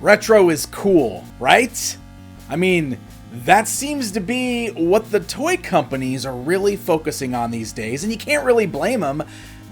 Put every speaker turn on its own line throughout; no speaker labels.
Retro is cool, right? I mean, that seems to be what the toy companies are really focusing on these days, and you can't really blame them.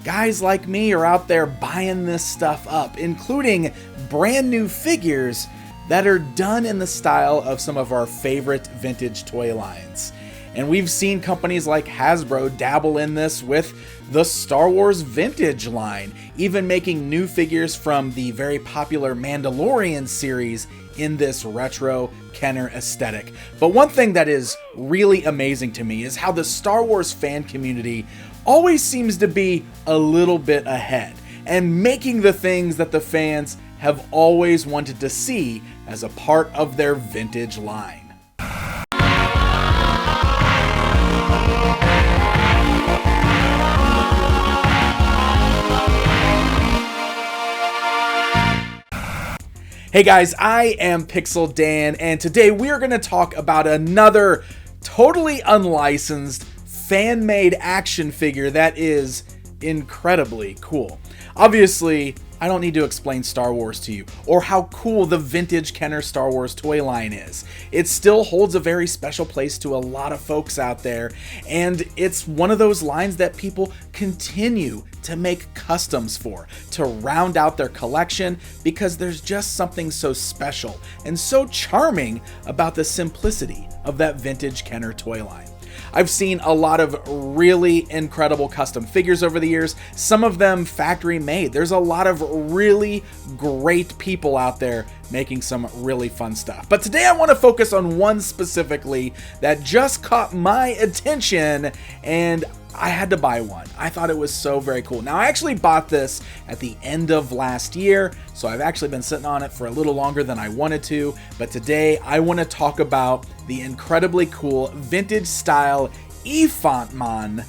Guys like me are out there buying this stuff up, including brand new figures that are done in the style of some of our favorite vintage toy lines. And we've seen companies like Hasbro dabble in this with the Star Wars vintage line, even making new figures from the very popular Mandalorian series in this retro Kenner aesthetic. But one thing that is really amazing to me is how the Star Wars fan community always seems to be a little bit ahead and making the things that the fans have always wanted to see as a part of their vintage line. Hey guys, I am Pixel Dan, and today we are going to talk about another totally unlicensed, fan-made action figure that is incredibly cool. Obviously, I don't need to explain Star Wars to you, or how cool the vintage Kenner Star Wars toy line is. It still holds a very special place to a lot of folks out there, and it's one of those lines that people continue to make customs for, to round out their collection, because there's just something so special and so charming about the simplicity of that vintage Kenner toy line. I've seen a lot of really incredible custom figures over the years, some of them factory made. There's a lot of really great people out there making some really fun stuff. But today I want to focus on one specifically that just caught my attention, and I had to buy one. I thought it was so very cool. Now, I actually bought this at the end of last year, so I've actually been sitting on it for a little longer than I wanted to, but today I want to talk about the incredibly cool vintage style Ephant Mon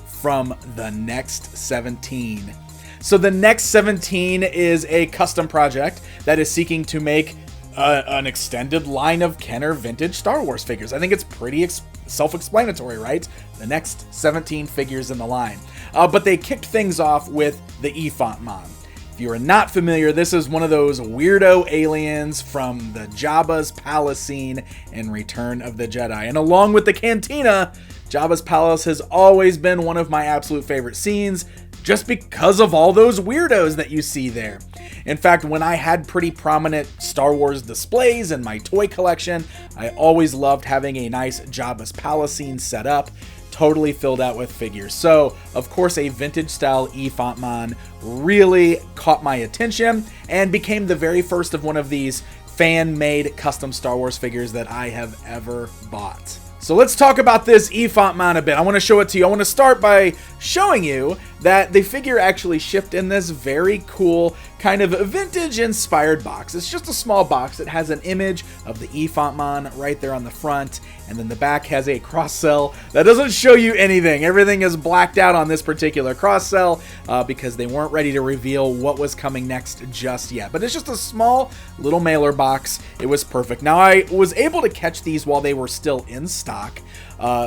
from TheNext17. So TheNext17 is a custom project that is seeking to make an extended line of Kenner vintage Star Wars figures. I think it's pretty self-explanatory, right? The next 17 figures in the line. But they kicked things off with the Ephant Mon. If you are not familiar, this is one of those weirdo aliens from the Jabba's Palace scene in Return of the Jedi. And along with the Cantina, Jabba's Palace has always been one of my absolute favorite scenes, just because of all those weirdos that you see there. In fact, when I had pretty prominent Star Wars displays in my toy collection, I always loved having a nice Jabba's Palace scene set up, totally filled out with figures. So, of course, a vintage style Ephant Mon really caught my attention and became the very first of one of these fan-made custom Star Wars figures that I have ever bought. So let's talk about this Ephant Mon a bit. I want to show it to you. I want to start by showing you that the figure actually shipped in this very cool kind of vintage inspired box. It's just a small box. It has an image of the Ephant Mon right there on the front, and then the back has a cross cell that doesn't show you anything. Everything is blacked out on this particular cross cell because they weren't ready to reveal what was coming next just yet. But it's just a small little mailer box. It was perfect. Now, I was able to catch these while they were still in stock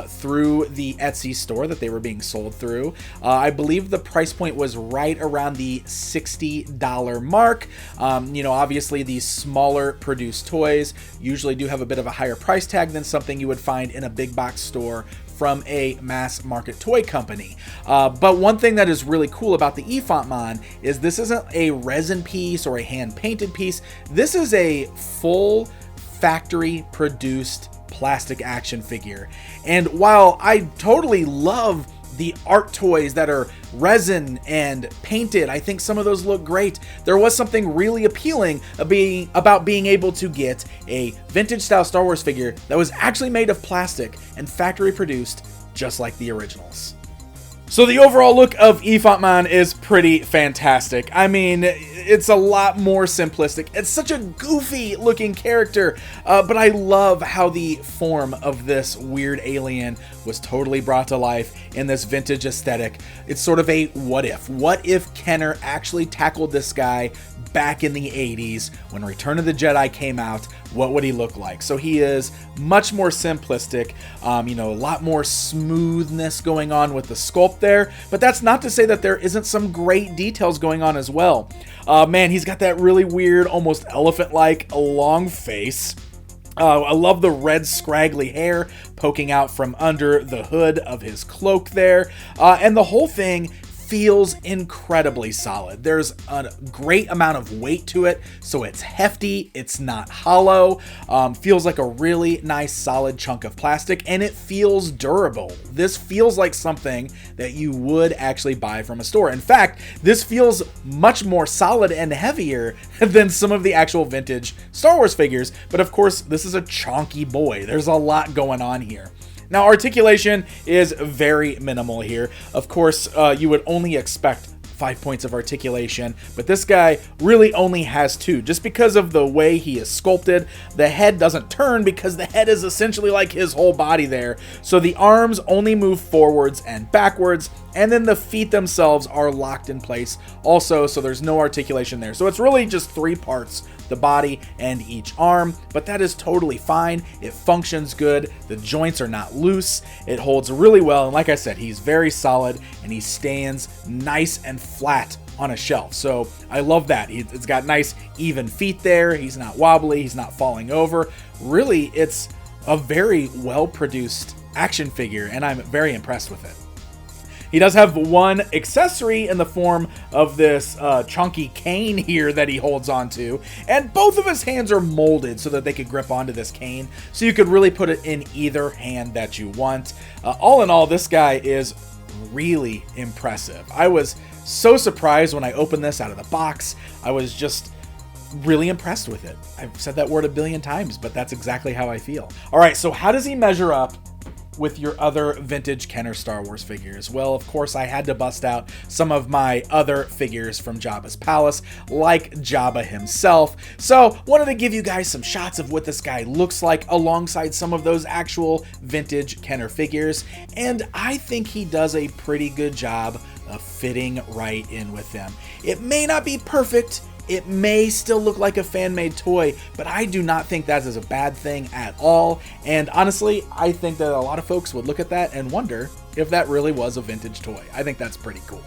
through the Etsy store that they were being sold through. I believe the price point was right around the $60 mark. Obviously these smaller produced toys usually do have a bit of a higher price tag than something you would find in a big box store from a mass market toy company. But one thing that is really cool about the Ephant Mon is this isn't a resin piece or a hand painted piece. This is a full factory produced plastic action figure. And while I totally love the art toys that are resin and painted, I think some of those look great, there was something really appealing about being able to get a vintage style Star Wars figure that was actually made of plastic and factory produced just like the originals. So the overall look of Ephant Mon is pretty fantastic. I mean, it's a lot more simplistic. It's such a goofy looking character, but I love how the form of this weird alien was totally brought to life in this vintage aesthetic. It's sort of a what if. What if Kenner actually tackled this guy back in the 80s when Return of the Jedi came out, what would he look like? So he is much more simplistic, a lot more smoothness going on with the sculpt there, but that's not to say that there isn't some great details going on as well. Man, he's got that really weird, almost elephant-like long face. I love the red scraggly hair poking out from under the hood of his cloak there, and the whole thing feels incredibly solid. There's a great amount of weight to it, so it's hefty, it's not hollow, feels like a really nice solid chunk of plastic, and it feels durable. This feels like something that you would actually buy from a store. In fact, this feels much more solid and heavier than some of the actual vintage Star Wars figures, but of course, this is a chonky boy. There's a lot going on here. Now, articulation is very minimal here. Of course, you would only expect 5 points of articulation, but this guy really only has 2, just because of the way he is sculpted. The head doesn't turn because the head is essentially like his whole body there. So the arms only move forwards and backwards, and then the feet themselves are locked in place also, so there's no articulation there. So it's really just 3 parts, the body and each arm, but that is totally fine. It functions good. The joints are not loose. It holds really well, and like I said, he's very solid and he stands nice and flat on a shelf. So I love that. It's got nice even feet there. He's not wobbly. He's not falling over. Really, it's a very well-produced action figure, and I'm very impressed with it. He does have one accessory in the form of this chunky cane here that he holds onto, and both of his hands are molded so that they could grip onto this cane, so you could really put it in either hand that you want. All in all, this guy is really impressive. I was so surprised when I opened this out of the box. I was just really impressed with it. I've said that word a billion times, but that's exactly how I feel. All right, so how does he measure up with your other vintage Kenner Star Wars figures? Well, of course, I had to bust out some of my other figures from Jabba's palace, like Jabba himself. So, wanted to give you guys some shots of what this guy looks like alongside some of those actual vintage Kenner figures, and I think he does a pretty good job of fitting right in with them. It may not be perfect, it may still look like a fan-made toy, but I do not think that is a bad thing at all. And honestly, I think that a lot of folks would look at that and wonder if that really was a vintage toy. I think that's pretty cool.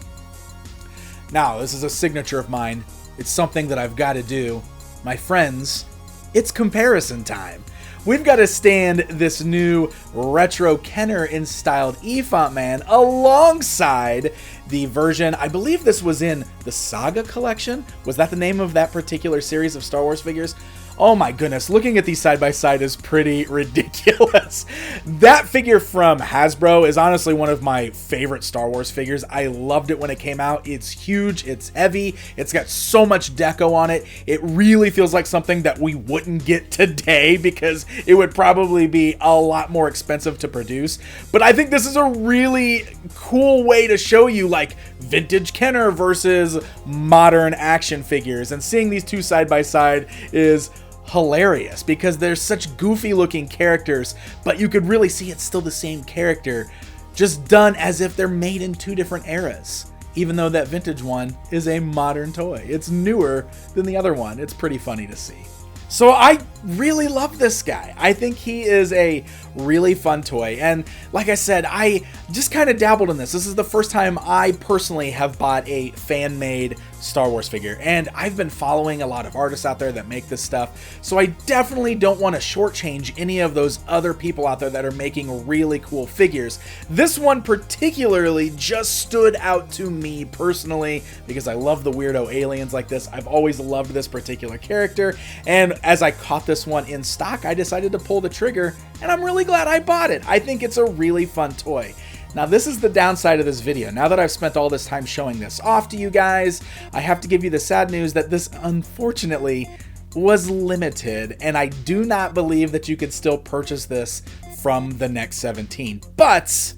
Now, this is a signature of mine. It's something that I've got to do. My friends, it's comparison time. We've got to stand this new retro Kenner-styled Ephant Mon alongside the version, I believe this was in the Saga collection. Was that the name of that particular series of Star Wars figures? Oh my goodness, looking at these side by side is pretty ridiculous. That figure from Hasbro is honestly one of my favorite Star Wars figures. I loved it when it came out. It's huge, it's heavy, it's got so much deco on it. It really feels like something that we wouldn't get today because it would probably be a lot more expensive to produce. But I think this is a really cool way to show you like vintage Kenner versus modern action figures, and seeing these two side by side is hilarious because they're such goofy looking characters, but you could really see it's still the same character, just done as if they're made in 2 different eras, even though that vintage one is a modern toy. It's newer than the other one. It's pretty funny to see. So I really love this guy. I think he is a really fun toy, and like I said, I just kind of dabbled in this. This is the first time I personally have bought a fan-made Star Wars figure, and I've been following a lot of artists out there that make this stuff, so I definitely don't want to shortchange any of those other people out there that are making really cool figures. This one particularly just stood out to me personally because I love the weirdo aliens like this. I've always loved this particular character, and as I caught this one in stock, I decided to pull the trigger, and I'm really glad I bought it. I think it's a really fun toy. Now, this is the downside of this video. Now that I've spent all this time showing this off to you guys, I have to give you the sad news that this unfortunately was limited, and I do not believe that you could still purchase this from TheNext17. But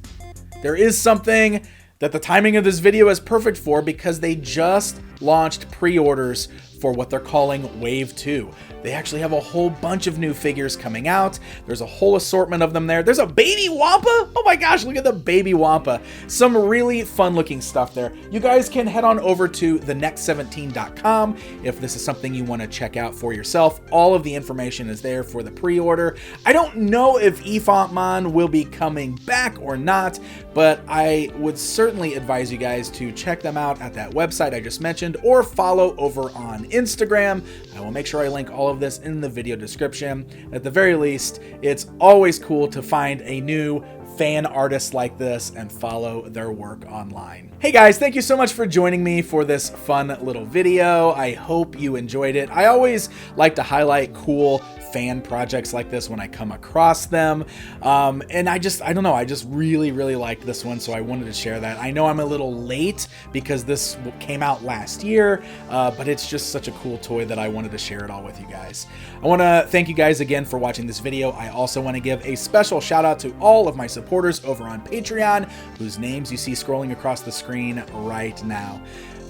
there is something that the timing of this video is perfect for, because they just launched pre-orders for what they're calling Wave 2. They actually have a whole bunch of new figures coming out. There's a whole assortment of them there. There's a baby Wampa. Oh my gosh, look at the baby Wampa. Some really fun looking stuff there. You guys can head on over to TheNext17.com if this is something you want to check out for yourself. All of the information is there for the pre-order. I don't know if Ephant Mon will be coming back or not, but I would certainly advise you guys to check them out at that website I just mentioned, or follow over on Instagram. I will make sure I link all of this in the video description. At the very least, it's always cool to find a new fan artist like this and follow their work online. Hey guys, thank you so much for joining me for this fun little video. I hope you enjoyed it. I always like to highlight cool fan projects like this when I come across them. And I don't know, I just really liked this one, so I wanted to share that. I know I'm a little late because this came out last year, but it's just such a cool toy that I wanted to share it all with you guys. I want to thank you guys again for watching this video. I also want to give a special shout out to all of my supporters over on Patreon, whose names you see scrolling across the screen right now.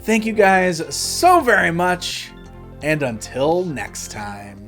Thank you guys so very much, and until next time.